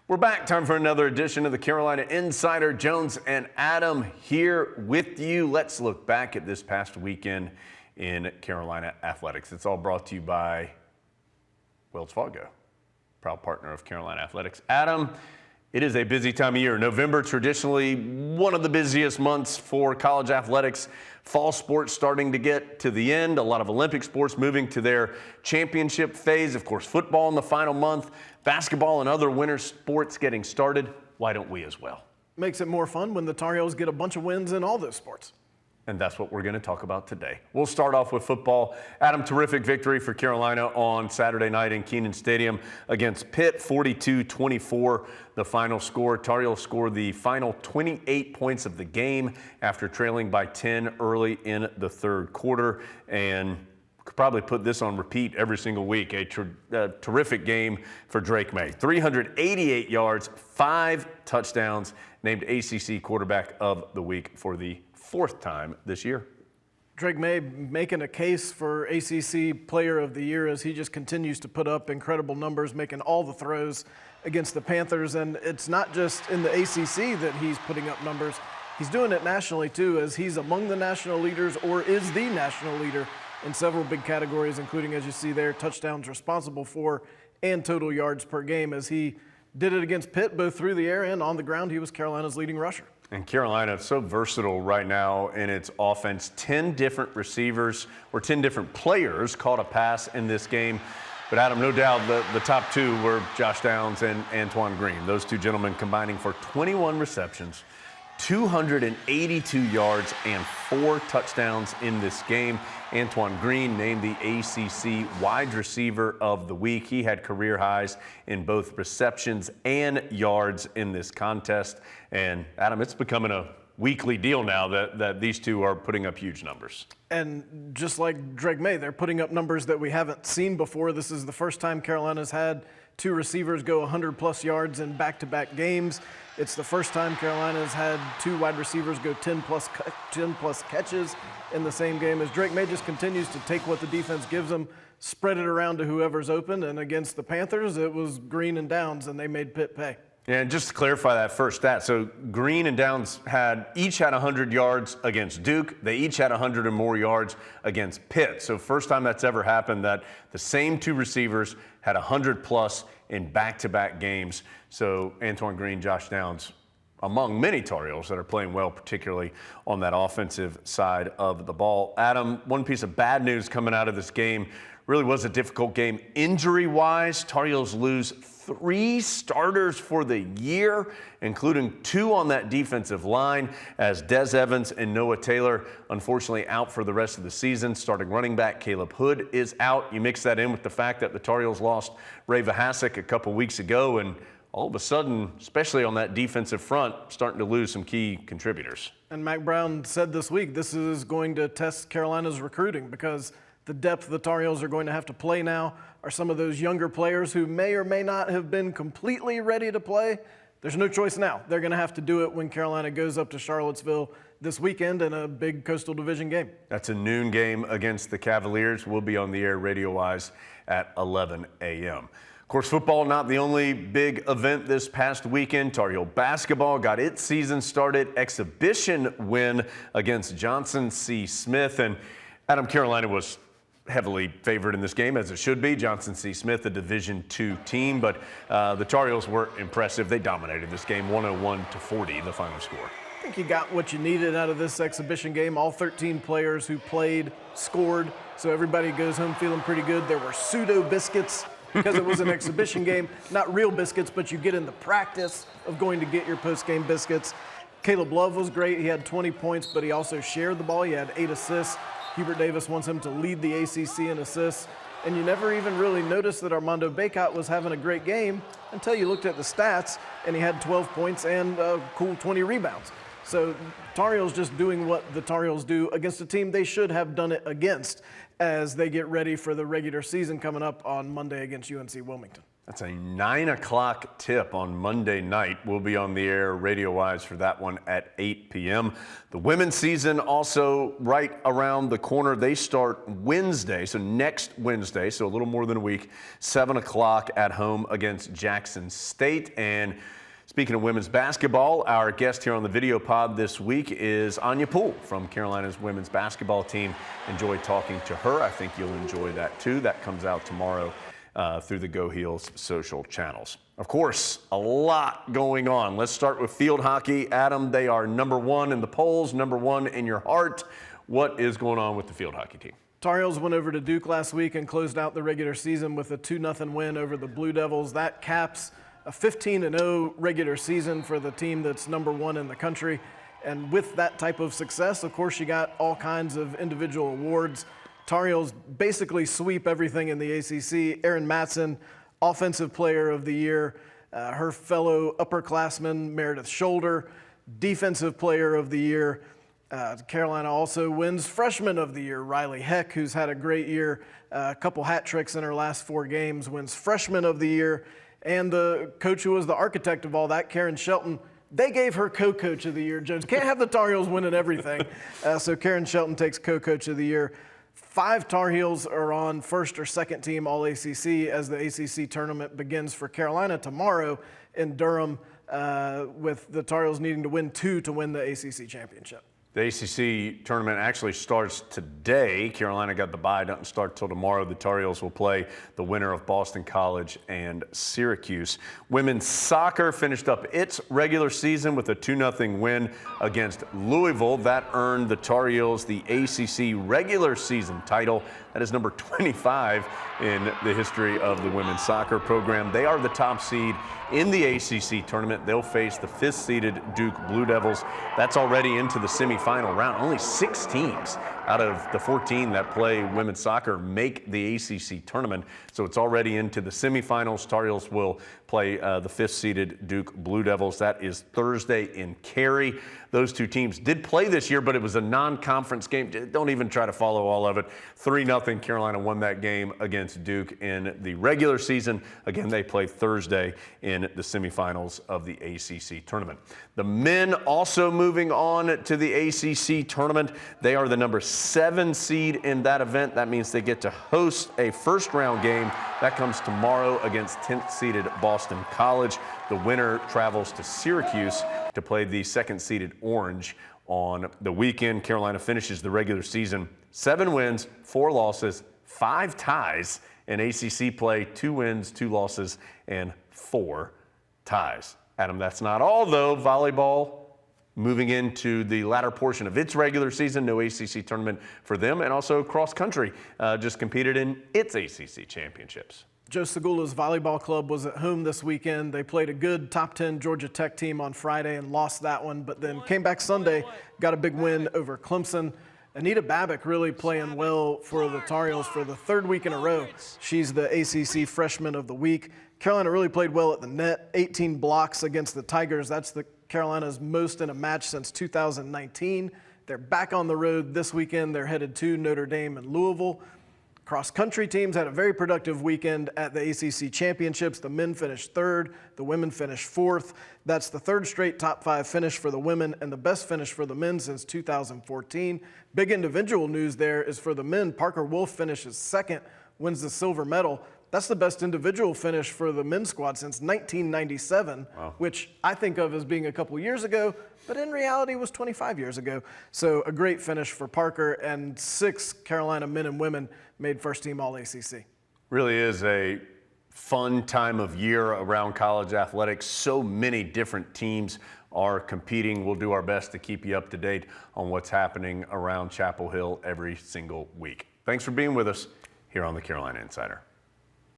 We're back. Time for another edition of the Carolina Insider. Jones and Adam here with you. Let's look back at this past weekend in Carolina athletics. It's all brought to you by Wells Fargo, proud partner of Carolina Athletics. Adam, it is a busy time of year. November, traditionally one of the busiest months for college athletics. Fall sports starting to get to the end. A lot of Olympic sports moving to their championship phase. Of course, football in the final month, basketball and other winter sports getting started. Why don't we as well? Makes it more fun when the Tar Heels get a bunch of wins in all those sports. And that's what we're going to talk about today. We'll start off with football. Adam, terrific victory for Carolina on Saturday night in Kenan Stadium against Pitt, 42-24, the final score. Tar Heels scored the final 28 points of the game after trailing by 10 early in the third quarter. And could probably put this on repeat every single week. A terrific game for Drake May. 388 yards, 5 touchdowns, named ACC Quarterback of the Week for the fourth time this year. Drake May making a case for ACC Player of the Year as he just continues to put up incredible numbers, making all the throws against the Panthers. And it's not just in the ACC that he's putting up numbers. He's doing it nationally too, as he's among the national leaders or is the national leader in several big categories, including, as you see there, touchdowns responsible for and total yards per game, as he did it against Pitt, both through the air and on the ground. He was Carolina's leading rusher. And Carolina is so versatile right now in its offense. 10 different receivers or 10 different players caught a pass in this game. But Adam, no doubt the top two were Josh Downs and Antoine Green. Those two gentlemen combining for 21 receptions, 282 yards, and 4 touchdowns in this game. Antoine Green named the ACC Wide Receiver of the Week. He had career highs in both receptions and yards in this contest. And Adam, it's becoming a weekly deal now that these two are putting up huge numbers. And just like Drake May, they're putting up numbers that we haven't seen before. This is the first time Carolina's had 2 receivers go 100-plus yards in back-to-back games. It's the first time Carolina's had 2 wide receivers go 10-plus catches in the same game, as Drake May just continues to take what the defense gives him, spread it around to whoever's open. And against the Panthers, it was Green and Downs, and they made Pitt pay. And just to clarify that first stat, so Green and Downs each had 100 yards against Duke. They each had 100 or more yards against Pitt. So first time that's ever happened that the same 2 receivers had 100-plus in back-to-back games. So Antoine Green, Josh Downs, among many Tar Heels that are playing well, particularly on that offensive side of the ball. Adam, one piece of bad news coming out of this game. Really was a difficult game injury-wise. Tar Heels lose 3 starters for the year, including 2 on that defensive line, as Des Evans and Noah Taylor unfortunately out for the rest of the season. Starting running back Caleb Hood is out. You mix that in with the fact that the Tar Heels lost Ray Vahasek a couple weeks ago, and all of a sudden, especially on that defensive front, starting to lose some key contributors. And Mack Brown said this week this is going to test Carolina's recruiting, because the depth the Tar Heels are going to have to play now are some of those younger players who may or may not have been completely ready to play. There's no choice now. They're going to have to do it when Carolina goes up to Charlottesville this weekend in a big Coastal Division game. That's a noon game against the Cavaliers. We'll be on the air radio-wise at 11 a.m. Of course, football not the only big event this past weekend. Tar Heel basketball got its season started. Exhibition win against Johnson C. Smith. And Adam, Carolina was heavily favored in this game, as it should be. Johnson C. Smith, a Division II team, but the Tar Heels were impressive. They dominated this game, 101-40, the final score. I think you got what you needed out of this exhibition game. All 13 players who played scored, so everybody goes home feeling pretty good. There were pseudo biscuits because it was an exhibition game. Not real biscuits, but you get in the practice of going to get your post-game biscuits. Caleb Love was great. He had 20 points, but he also shared the ball. He had 8 assists. Hubert Davis wants him to lead the ACC in assists. And you never even really noticed that Armando Bacot was having a great game until you looked at the stats, and he had 12 points and a cool 20 rebounds. So Tar Heels just doing what the Tar Heels do against a team they should have done it against as they get ready for the regular season coming up on Monday against UNC Wilmington. That's a 9 o'clock tip on Monday night. We'll be on the air radio-wise for that one at 8 p.m. The women's season also right around the corner. They start Wednesday, so next Wednesday, so a little more than a week, 7 o'clock at home against Jackson State. And speaking of women's basketball, our guest here on the video pod this week is Anya Poole from Carolina's women's basketball team. Enjoyed talking to her. I think you'll enjoy that too. That comes out tomorrow through the Go Heels social channels. Of course, a lot going on. Let's start with field hockey. Adam, they are #1 in the polls, #1 in your heart. What is going on with the field hockey team? Tar Heels went over to Duke last week and closed out the regular season with a 2-0 win over the Blue Devils. That caps a 15-0 regular season for the team that's #1 in the country. And with that type of success, of course, you got all kinds of individual awards. Tar Heels basically sweep everything in the ACC. Erin Matson, Offensive Player of the Year. Her fellow upperclassman, Meredith Shoulder, Defensive Player of the Year. Carolina also wins Freshman of the Year. Riley Heck, who's had a great year, a couple hat tricks in her last 4 games, wins Freshman of the Year. And the coach who was the architect of all that, Karen Shelton, they gave her co-coach of the year. Jones can't have the Tar Heels winning everything. So Karen Shelton takes co-coach of the year. 5 Tar Heels are on first or second team All-ACC as the ACC tournament begins for Carolina tomorrow in Durham, with the Tar Heels needing to win 2 to win the ACC championship. The ACC tournament actually starts today. Carolina got the bye, doesn't start till tomorrow. The Tar Heels will play the winner of Boston College and Syracuse. Women's soccer finished up its regular season with a 2-0 win against Louisville. That earned the Tar Heels the ACC regular season title. That is number 25 in the history of the women's soccer program. They are the top seed in the ACC tournament. They'll face the 5th-seeded Duke Blue Devils. That's already into the semifinal round. Only 6 teams out of the 14 that play women's soccer make the ACC tournament, so it's already into the semifinals. Tar Heels will play the 5th-seeded Duke Blue Devils. That is Thursday in Cary. Those 2 teams did play this year, but it was a non-conference game. Don't even try to follow all of it. 3-0 Carolina won that game against Duke in the regular season. Again, they play Thursday in the semifinals of the ACC tournament. The men also moving on to the ACC tournament. They are the number 7 seed in that event. That means they get to host a first-round game. That comes tomorrow against 10th-seeded Boston College. The winner travels to Syracuse to play the 2nd-seeded Orange on the weekend. Carolina finishes the regular season 7 wins, 4 losses, 5 ties in ACC play, 2 wins, 2 losses, and 4 ties. Adam, that's not all, though. Volleyball moving into the latter portion of its regular season. No ACC tournament for them. And also cross country just competed in its ACC championships. Joe Segula's volleyball club was at home this weekend. They played a good top 10 Georgia Tech team on Friday and lost that one, but then came back Sunday, got a big win over Clemson. Anita Babick really playing well for the Tar Heels for the 3rd week in a row. She's the ACC Freshman of the Week. Carolina really played well at the net, 18 blocks against the Tigers. That's the Carolina's most in a match since 2019. They're back on the road this weekend. They're headed to Notre Dame and Louisville. Cross-country teams had a very productive weekend at the ACC Championships. The men finished 3rd, the women finished 4th. That's the 3rd straight top 5 finish for the women and the best finish for the men since 2014. Big individual news there is for the men. Parker Wolf finishes 2nd, wins the silver medal. That's the best individual finish for the men's squad since 1997, wow, which I think of as being a couple years ago, but in reality was 25 years ago. So a great finish for Parker, and 6 Carolina men and women made first team All-ACC. Really is a fun time of year around college athletics. So many different teams are competing. We'll do our best to keep you up to date on what's happening around Chapel Hill every single week. Thanks for being with us here on the Carolina Insider.